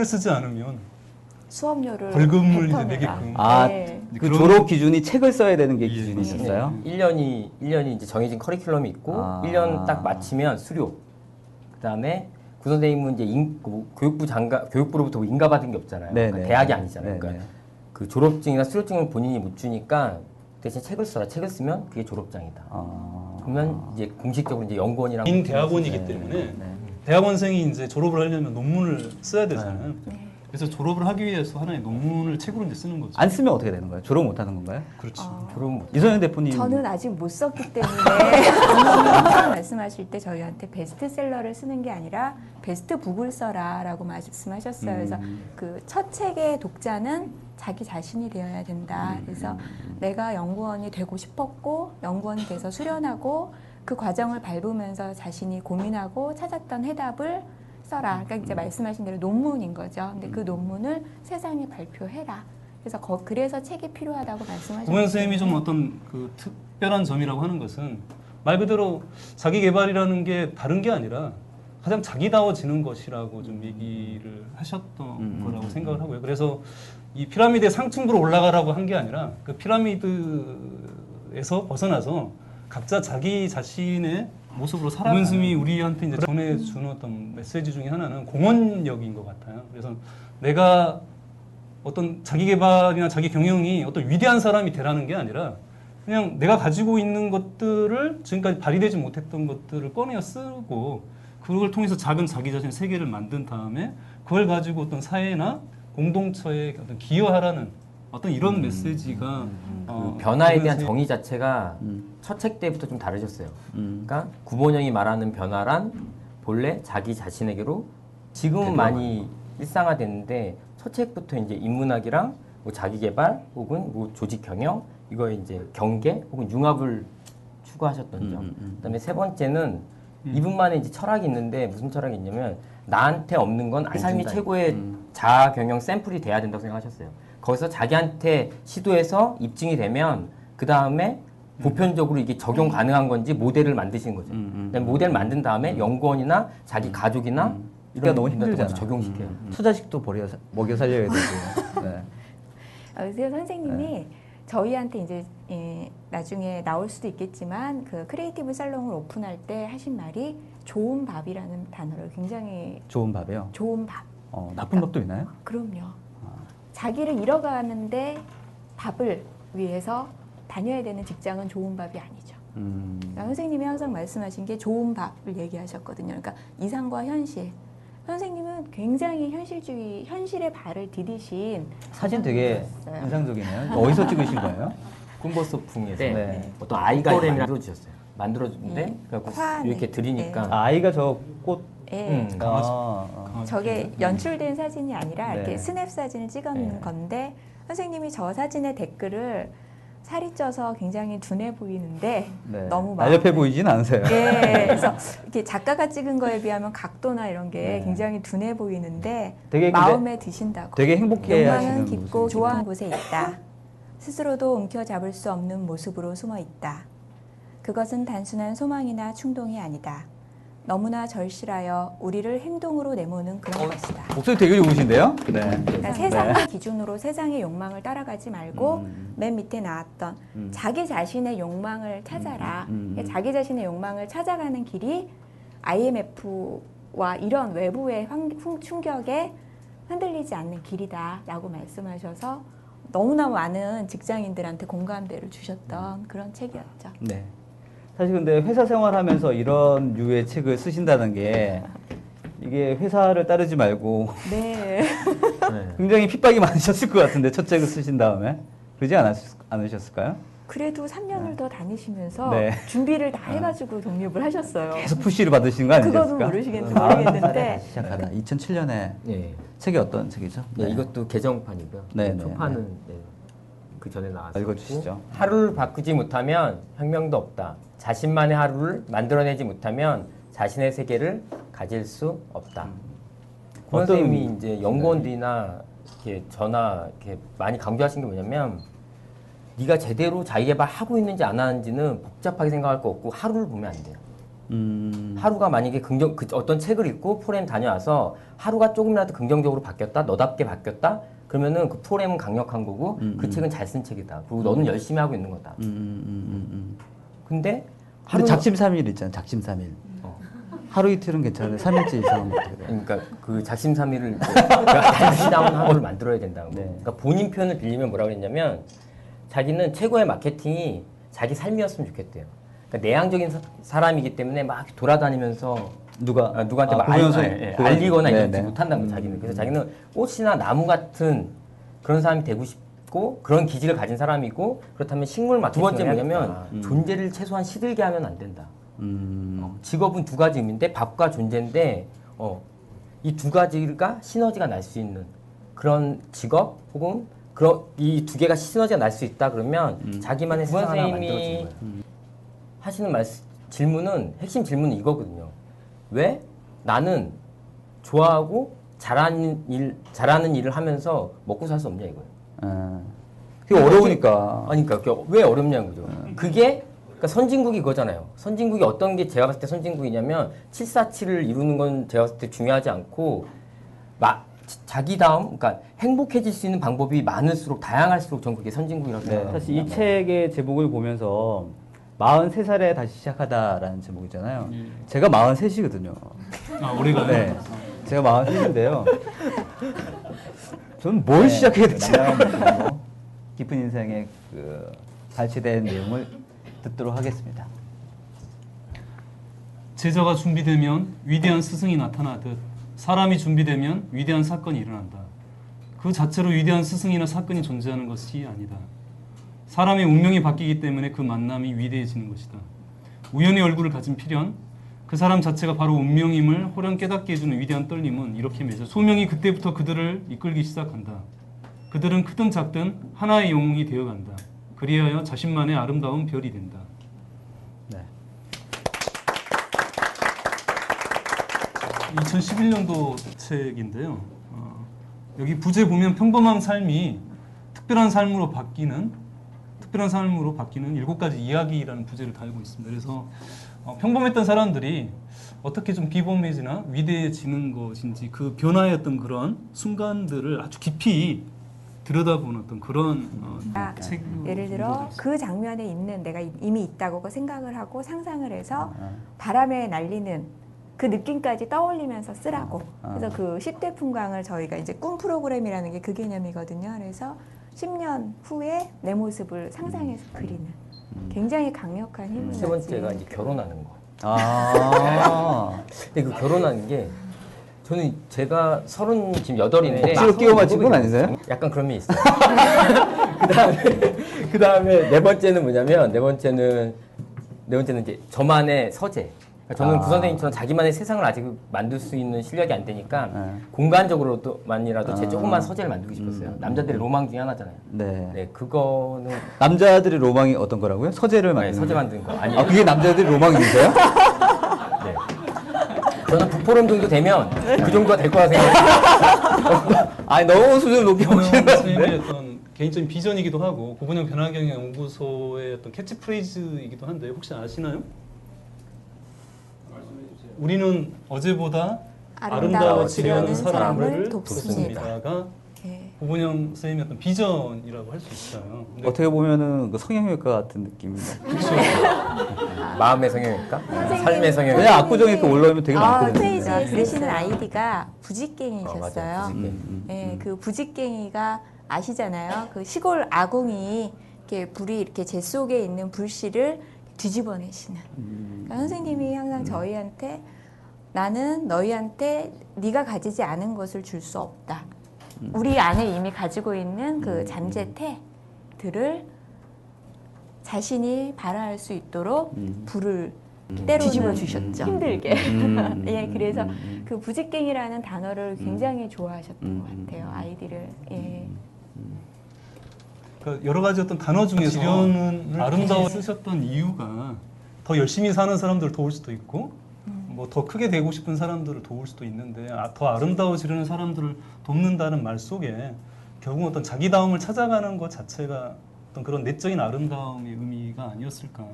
쓰지 않으면 수업료를 벌금을 이제 뱉어내라. 내게끔. 아, 네. 그 그런- 졸업 기준이 책을 써야 되는 게 예, 기준이 맞습니다. 있었어요? 1년이 이제 정해진 커리큘럼이 있고 아. 1년 딱 마치면 수료. 그다음에 구 선생님은 이제 교육부로부터 인가받은 게 없잖아요. 네네. 그러니까 대학이 아니잖아요. 네네. 그러니까 그 졸업증이나 수료증을 본인이 못 주니까 대신 책을 써라. 책을 쓰면 그게 졸업장이다. 그러면 이제 공식적으로 이제 연구원이랑 인 대학원이기 때문에 네. 대학원생이 이제 졸업을 하려면 논문을 써야 되잖아요. 네. 그래서 졸업을 하기 위해서 하나의 논문을 책으로 이제 쓰는 거죠. 안 쓰면 어떻게 되는 거예요? 졸업 못 하는 건가요? 그렇지. 졸업 못 이소연 대표님. 저는 아직 못 썼기 때문에 말씀하실 때 저희한테 베스트셀러를 쓰는 게 아니라 베스트북을 써라라고 말씀하셨어요. 그래서 그 첫 책의 독자는 자기 자신이 되어야 된다. 그래서 내가 연구원이 되고 싶었고 연구원이 돼서 수련하고 그 과정을 밟으면서 자신이 고민하고 찾았던 해답을 써라. 그러니까 이제 말씀하신 대로 논문인 거죠. 근데 그 논문을 세상에 발표해라. 그래서 그래서 책이 필요하다고 말씀하셨어요. 고명 선생님이 좀 어떤 그 특별한 점이라고 하는 것은 말 그대로 자기 개발이라는 게 다른 게 아니라 가장 자기다워지는 것이라고 좀 얘기를 하셨던 거라고 생각을 하고요. 그래서 이 피라미드의 상층부로 올라가라고 한 게 아니라 그 피라미드에서 벗어나서 각자 자기 자신의 모습으로 살아가는. 고명스님이 우리한테 이제 전해주는 어떤 메시지 중에 하나는 공헌력인 것 같아요. 그래서 내가 어떤 자기 개발이나 자기 경영이 어떤 위대한 사람이 되라는 게 아니라 그냥 내가 가지고 있는 것들을 지금까지 발휘되지 못했던 것들을 꺼내어 쓰고 그걸 통해서 작은 자기 자신의 세계를 만든 다음에 그걸 가지고 어떤 사회나 공동체에 어떤 기여하라는 어떤 이런 메시지가 그 변화에 대한 고명 정의 자체가 첫 책 때부터 좀 다르셨어요. 음. 그러니까 구본영이 말하는 변화란 본래 자기 자신에게로 지금은 많이 일상화됐는데 첫 책부터 이제 인문학이랑 뭐 자기 개발 혹은 뭐 조직 경영 이거에 이제 경계 혹은 융합을 추구하셨던 점. 그다음에 세 번째는 이분만의 이제 철학이 있는데 무슨 철학이 있냐면 나한테 없는 건 삶이 최고의 자아 경영 샘플이 돼야 된다고 생각하셨어요. 거기서 자기한테 시도해서 입증이 되면 그 다음에 보편적으로 이게 적용 가능한 건지 모델을 만드시는 거죠. 그다음에 모델을 만든 다음에 연구원이나 자기 가족이나 이런 너무 분들한테 힘들잖아. 적용시켜요. 투자식도 먹여 살려야 되고. 네. 그래서 선생님이 저희한테 이제 나중에 나올 수도 있겠지만 그 크리에이티브 살롱을 오픈할 때 하신 말이 좋은 밥이라는 단어를 굉장히 좋은 밥이요. 좋은 밥. 나쁜 밥도 있나요? 그럼요. 자기를 잃어가는데 밥을 위해서 다녀야 되는 직장은 좋은 밥이 아니죠. 그러니까 선생님이 항상 말씀하신 게 좋은 밥을 얘기하셨거든요. 그러니까 이상과 현실. 선생님은 굉장히 현실주의, 현실의 발을 디디신 사진 되게 였어요. 인상적이네요. 어디서 찍으신 거예요? 꿈버스풍에서 네. 어떤 아이가 만들어주셨어요. 만들어줬는데 그래갖고 화환에. 이렇게 드리니까 아이가 저 꽃. 예. 저게 음. 연출된 사진이 아니라 네. 이렇게 스냅 사진을 찍은 네. 건데 선생님이 저 사진의 댓글을 살이 쪄서 굉장히 둔해 보이는데 네. 너무 날렵해 보이진 않으세요. 예, 그래서 이렇게 작가가 찍은 거에 비하면 각도나 이런 게 네. 굉장히 둔해 보이는데 되게 근데 마음에 드신다고. 되게 행복해 욕망은 하시는 깊고 모습이. 좋아하는 곳에 있다. 스스로도 움켜잡을 수 없는 모습으로 숨어 있다. 그것은 단순한 소망이나 충동이 아니다. 너무나 절실하여 우리를 행동으로 내모는 그런 것이다. 목소리 되게 좋으신데요? 네. 그러니까 세상의 기준으로 세상의 욕망을 따라가지 말고 음. 맨 밑에 나왔던 자기 자신의 욕망을 찾아라. 자기 자신의 욕망을 찾아가는 길이 IMF와 이런 외부의 충격에 흔들리지 않는 길이다라고 말씀하셔서 너무나 많은 직장인들한테 공감대를 주셨던 그런 책이었죠. 네. 사실 근데 회사 생활하면서 이런 류의 책을 쓰신다는 게 이게 회사를 따르지 말고 네. 굉장히 핍박이 많으셨을 것 같은데 첫 책을 쓰신 다음에 그러지 않으셨을까요? 그래도 3년을 더 다니시면서 네. 준비를 다 해가지고 독립을 하셨어요. 계속 푸시를 받으신 거 아니셨을까? 그거는 모르겠는데 시작하다. 2007년에 예. 책이 어떤 책이죠? 네, 이것도 개정판이고요. 네, 네, 초판은 그 전에 나왔고 읽어주시죠. 하루를 바꾸지 못하면 혁명도 없다. 자신만의 하루를 만들어내지 못하면 자신의 세계를 가질 수 없다. 고 선생님이 이제 연구원들이나 이렇게 저나 이렇게 많이 강조하신 게 뭐냐면 네가 제대로 자기개발 하고 있는지 안 하는지는 복잡하게 생각할 거 없고 하루를 보면 안 돼요. 하루가 만약에 어떤 책을 읽고 프로그램 다녀와서 하루가 조금이라도 긍정적으로 바뀌었다, 너답게 바뀌었다, 그러면은 그 프로그램은 강력한 거고 그 책은 잘 쓴 책이다. 그리고 너는 열심히 하고 있는 거다. 근데 하루 작심삼일 있잖아. 작심삼일. 하루 이틀은 괜찮은데 3일째 이상은 못해. 그러니까 그 작심삼일을 단순히 나온 하루를 만들어야 된다는 거. 네. 그러니까 본인 표현을 빌리면 뭐라 그랬냐면 자기는 최고의 마케팅이 자기 삶이었으면 좋겠대요. 그러니까 내향적인 사람이기 때문에 막 돌아다니면서 누구한테 막 알리거나 이러지 못한다는 거 자기는. 그래서 자기는 꽃이나 나무 같은 그런 사람이 되고 싶고 그런 기질을 가진 사람이고 그렇다면 식물 마케팅을 두 번째 뭐냐면 존재를 최소한 시들게 하면 안 된다. 직업은 두 가지 의미인데 밥과 존재인데 이 두 가지가 시너지가 날 수 있는 그런 직업 혹은 이 두 개가 시너지가 날 수 있다 그러면 자기만의 세상 하나 만들어주는 거예요. 하시는 질문은 핵심 질문은 이거거든요. 왜 나는 좋아하고 잘하는 일을 하면서 먹고 살 수 없냐 이거예요. 그게 어려우니까. 아니 그러니까 왜 어렵냐는 거죠. 그게 그러니까 선진국이 그거잖아요. 선진국이 어떤 게 제가 봤을 때 선진국이냐면 747을 이루는 건 제가 봤을 때 중요하지 않고 자기다움, 그러니까 행복해질 수 있는 방법이 많을수록 다양할수록 전 그게 선진국이라고 생각합니다. 사실 이 책의 제목을 보면서 43살에 다시 시작하다라는 제목이잖아요. 제가 43이거든요. 올해가 네. 제가 43인데요. 저는 뭘 시작해야 될지 깊은 인생의 그 발췌된 내용을 듣도록 하겠습니다. 제자가 준비되면 위대한 스승이 나타나듯 사람이 준비되면 위대한 사건이 일어난다. 그 자체로 위대한 스승이나 사건이 존재하는 것이 아니다. 사람의 운명이 바뀌기 때문에 그 만남이 위대해지는 것이다. 우연의 얼굴을 가진 필연, 그 사람 자체가 바로 운명임을 호령 깨닫게 해주는 위대한 떨림은 이렇게 맺어 소명이 그때부터 그들을 이끌기 시작한다. 그들은 크든 작든 하나의 영웅이 되어간다. 그리하여 자신만의 아름다운 별이 된다. 네. 2011년도 책인데요. 여기 부제 보면 평범한 삶이 특별한 삶으로 바뀌는 7가지 이야기라는 부제를 달고 있습니다. 그래서 평범했던 사람들이 어떻게 좀 비범해지나 위대해지는 것인지 그 변화의 어떤 그런 순간들을 아주 깊이 들여다보는 어떤 그런 책. 예를 들어 그 장면에 있는 내가 이미 있다고 생각을 하고 상상을 해서 바람에 날리는 그 느낌까지 떠올리면서 쓰라고. 그래서 그 10대 풍광을 저희가 이제 꿈 프로그램이라는 게 그 개념이거든요. 그래서 10년 후에 내 모습을 상상해서 그리는 굉장히 강력한 힘을 세 번째가 이제 결혼하는 거. 근데 그 결혼하는 게 저는 제가 38인데 억지로 끼워 맞힌 건 아니세요? 약간 그런 면이 있어요. 그다음에 네 번째는 뭐냐면 네 번째는 이제 저만의 서재. 그러니까 저는 그 선생님처럼 자기만의 세상을 아직 만들 수 있는 실력이 안 되니까 공간적으로만이라도 제 조그만 서재를 만들고 싶었어요. 남자들의 로망 중에 하나잖아요. 네. 그거는 남자들의 로망이 어떤 거라고요? 서재를 만드는 서재 만드는 거. 아니에요. 그게 남자들의 로망이세요? 네. 저는 북포럼 정도 되면 그 정도가 될 거라 생각해요. 아니 너무 수준을 높게 보시는 것 같은데. 선생님의 어떤 개인적인 비전이기도 하고 고분형 변화경영 연구소의 어떤 캐치프레이즈이기도 한데 혹시 아시나요? 우리는 어제보다 아름다워지려는 사람을 돕습니다가 고분형 선생님의 어떤 비전이라고 할 수 있어요. 근데 어떻게 보면은 그 성형외과 같은 느낌이죠. 그렇죠. 마음의 성형일까? 삶의 성형. 그냥 압구정외과 올라오면 되게 많거든요. 홈페이지에 쓰시는 아이디가 부직갱이셨어요. 부직갱이. 네, 그 부직갱이가 아시잖아요. 그 시골 아궁이 이렇게 불이 이렇게 재 속에 있는 불씨를 뒤집어내시는. 그러니까 선생님이 항상 저희한테 나는 너희한테 네가 가지지 않은 것을 줄 수 없다. 우리 안에 이미 가지고 있는 그 잠재태들을 자신이 발휘할 수 있도록 불을 때로는 뒤집어 주셨죠. 힘들게. 예, 그래서 그 부직갱이라는 단어를 굉장히 좋아하셨던 것 같아요. 아이디를. 예. 그러니까 여러 가지 어떤 단어 중에서 지련을 아름다워 쓰셨던 이유가 더 열심히 사는 사람들을 도울 수도 있고 뭐 더 크게 되고 싶은 사람들을 도울 수도 있는데 더 아름다워지려는 사람들을 돕는다는 말 속에 결국 어떤 자기다움을 찾아가는 것 자체가 어떤 그런 내적인 아름다움의 의미가 아니었을까.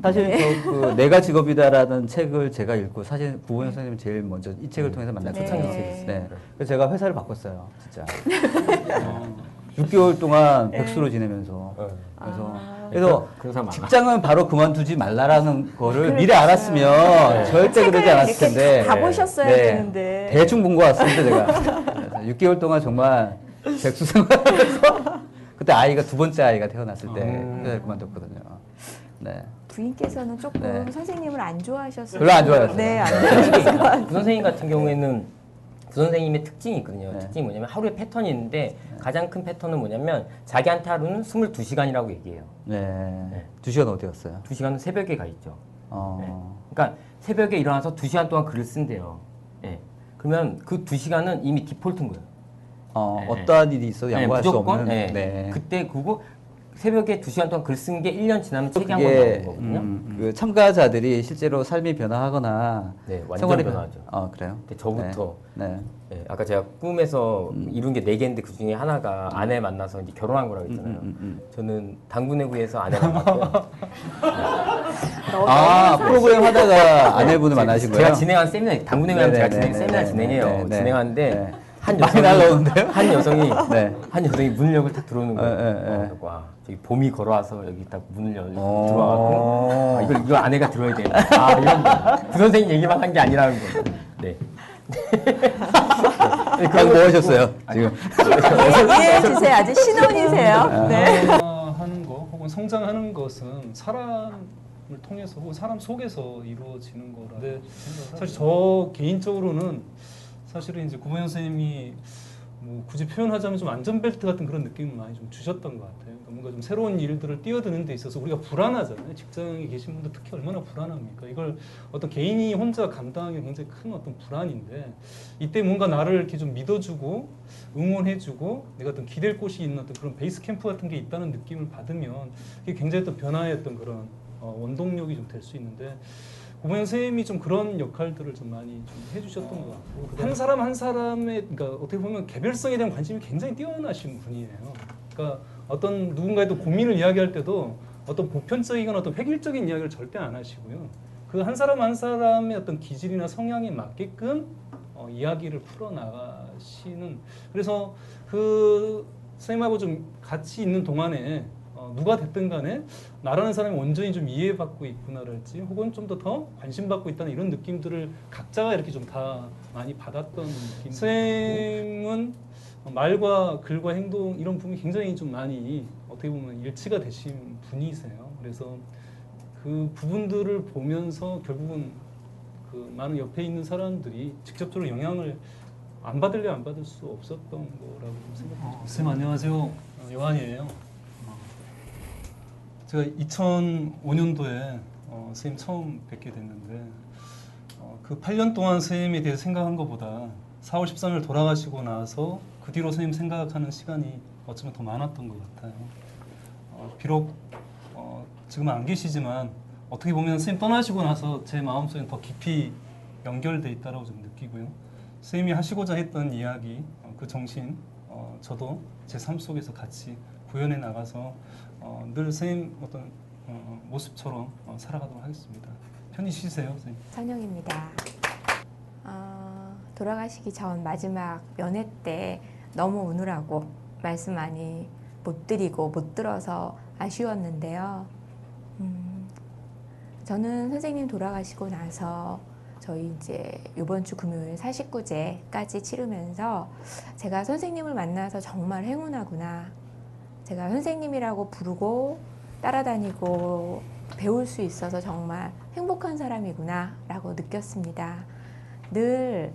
사실 그 내가 직업이다라는 책을 제가 읽고 사실 구본영 선생님 제일 먼저 이 책을 통해서 만난 네. 초창기 책이었어요. 네. 그래서 제가 회사를 바꿨어요, 진짜. 어, 6개월 동안 백수로 지내면서. 그래서 그런 사람 많아. 직장은 바로 그만두지 말라라는 거를 그렇죠. 미리 알았으면 절대 그러지 않았을 텐데. 가보셨어야 네. 되는데. 대충 본 것 같습니다, 제가. 그래서 6개월 동안 정말 백수 생활하면서 그때 아이가 두 번째 아이가 태어났을 때 회사를 그만뒀거든요. 네. 부인께서는 조금 네. 선생님을 안 좋아하셨어요. 별로 안 좋아했어요. 네, 안 좋아하셨어요. 구 선생님 같은 경우에는 구 선생님의 특징이 있거든요. 네. 특징이 뭐냐면 하루에 패턴이 있는데 가장 큰 패턴은 뭐냐면 자기한테 하루는 22시간이라고 얘기해요. 네. 2시간 어디 갔어요? 2시간은 새벽에 가 있죠. 어. 그러니까 새벽에 일어나서 2시간 동안 글을 쓴대요. 예. 그러면 그 2시간은 이미 디폴트인 거예요. 네. 어떠한 일이 있어도 양보할 수 무조건, 없는. 네. 네. 그때 그거 새벽에 2시간 동안 글 쓴 게 1년 지나면 책이 한 번 그게 나오는 거거든요. 그 참가자들이 실제로 삶이 변화하거나 네, 완전 생활이 변화하죠. 그래요? 근데 저부터 네. 네, 아까 제가 꿈에서 이룬 게 4개인데 그 중에 하나가 아내 만나서 이제 결혼한 거라고 했잖아요. 저는 당군의 구에서 아내 만났고요. 프로그램 하다가 아내분을 만나신 거예요? 제가 진행한 세미나, 당군의 구에서 제가 네네네네. 세미나 진행해요. 네네. 진행하는데 네. 한 많이 여성이 날라오는데요? 한 여성이 네. 한 여성이 문력을 탁 들어오는 거예요. 네. 와, 저기 봄이 걸어와서 여기 딱 문을 열고 오. 들어와갖고 이거 아내가 들어야 돼. 아 이런 거. 그 선생님 얘기만 한 게 아니라는 거예요. 네. 그럼 뭐 하셨어요? 지금? 이해해 주세요. 아직 신혼이세요. 네. 하는 거 혹은 성장하는 것은 사람을 통해서 혹은 사람 속에서 이루어지는 거라. 근데 사실 저 개인적으로는 사실은 이제 구본영 선생님이 뭐 굳이 표현하자면 좀 안전벨트 같은 그런 느낌을 많이 좀 주셨던 것 같아요. 그러니까 뭔가 좀 새로운 일들을 뛰어드는 데 있어서 우리가 불안하잖아요. 직장에 계신 분들 특히 얼마나 불안합니까? 이걸 어떤 개인이 혼자 감당하기 굉장히 큰 어떤 불안인데 이때 뭔가 나를 이렇게 좀 믿어주고 응원해주고 내가 어떤 기댈 곳이 있는 어떤 그런 베이스 캠프 같은 게 있다는 느낌을 받으면 이게 굉장히 또 변화의 어떤 그런 원동력이 좀 될 수 있는데 구본영 선생님이 좀 그런 역할들을 좀 많이 좀 해주셨던 것 같고 한 사람 한 사람의 그러니까 어떻게 보면 개별성에 대한 관심이 굉장히 뛰어나신 분이에요. 그러니까 어떤 누군가의 또 고민을 이야기할 때도 어떤 보편적이거나 어떤 획일적인 이야기를 절대 안 하시고요. 그 한 사람 한 사람의 어떤 기질이나 성향에 맞게끔 이야기를 풀어나가시는 그래서 그 선생님하고 좀 같이 있는 동안에 누가 됐든 간에 나라는 사람이 온전히 좀 이해받고 있구나랄지 혹은 좀 더 관심받고 있다는 이런 느낌들을 각자가 이렇게 좀 다 많이 받았던 느낌. 선생님은 말과 글과 행동 이런 부분이 굉장히 좀 많이 어떻게 보면 일치가 되신 분이세요. 그래서 그 부분들을 보면서 결국은 그 많은 옆에 있는 사람들이 직접적으로 영향을 안 받을래 안 받을 수 없었던 거라고 생각합니다. 선생님 안녕하세요. 요한이에요. 제가 2005년도에 선생님 처음 뵙게 됐는데 그 8년 동안 선생님에 대해서 생각한 것보다 4월 13일 돌아가시고 나서 그 뒤로 선생님 생각하는 시간이 어쩌면 더 많았던 것 같아요. 비록 지금은 안 계시지만 어떻게 보면 선생님 떠나시고 나서 제 마음속에 더 깊이 연결돼 있다고 좀 느끼고요. 선생님이 하시고자 했던 이야기, 그 정신, 저도 제 삶 속에서 같이 구현해 나가서 늘 선생님 어떤 모습처럼 살아가도록 하겠습니다. 편히 쉬세요, 선생님. 선영입니다. 돌아가시기 전 마지막 면회 때 너무 우느라고 말씀 많이 못 드리고 못 들어서 아쉬웠는데요. 저는 선생님 돌아가시고 나서 저희 이제 이번 주 금요일 49제까지 치르면서 제가 선생님을 만나서 정말 행운하구나. 제가 선생님이라고 부르고 따라다니고 배울 수 있어서 정말 행복한 사람이구나 라고 느꼈습니다. 늘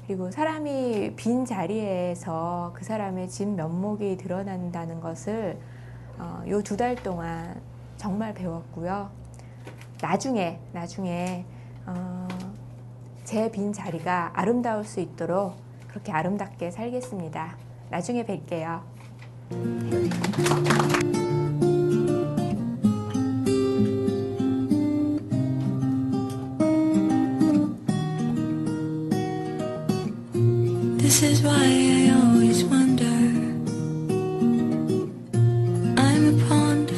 그리고 사람이 빈 자리에서 그 사람의 진 면목이 드러난다는 것을 요 2달 동안 정말 배웠고요. 나중에 제 빈 자리가 아름다울 수 있도록 그렇게 아름답게 살겠습니다. 나중에 뵐게요. This is why I always wonder. I'm a pawn to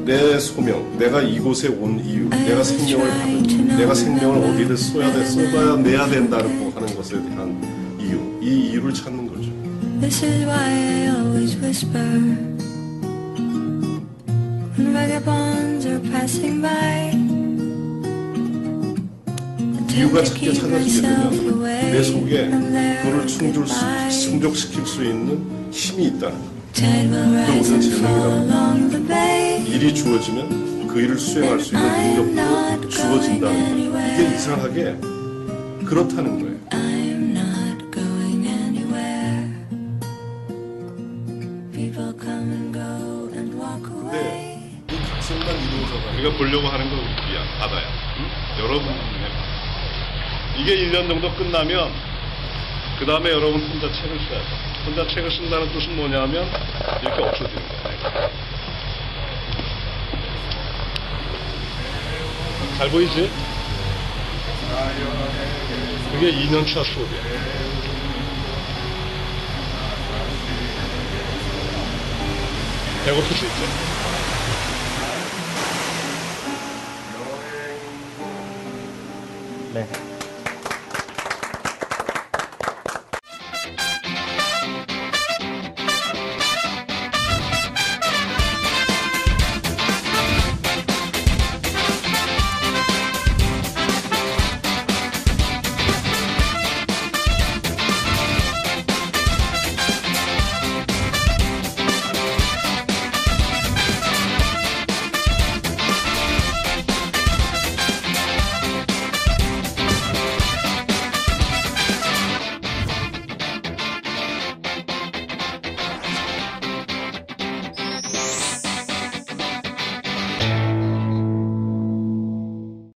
내 소명, 내가 이곳에 온 이유, 내가 생명을 받은 이유, 내가 생명을 어디를 쏟아야 내야 된다고 하는 것에 대한 이유, 이 이유를 찾는 거죠. This is why I always whisper when vagabonds are passing by. 이유가 찾게 찾아지게 되면 내 속에 그를 충족시킬 수 있는 힘이 있다는 것. 그걸 우리는 재능이라고. 일이 주어지면 그 일을 수행할 수 있는 능력도 주어진다는 것. 이게 이상하게 그렇다는 거예요. I'm not going anywhere. People come and go and walk away. 근데 이 각성만 이루어져가 우리가 보려고 하는 건 우리야, 바다야. 응? 여러분의 바다. 이게 1년 정도 끝나면 그 다음에 여러분 혼자 책을 써야 돼. 혼자 책을 쓴다는 뜻은 뭐냐면 이렇게 없어지는 거예요. 잘 보이지? 그게 2년차 수업이야. 배고플 수 있죠?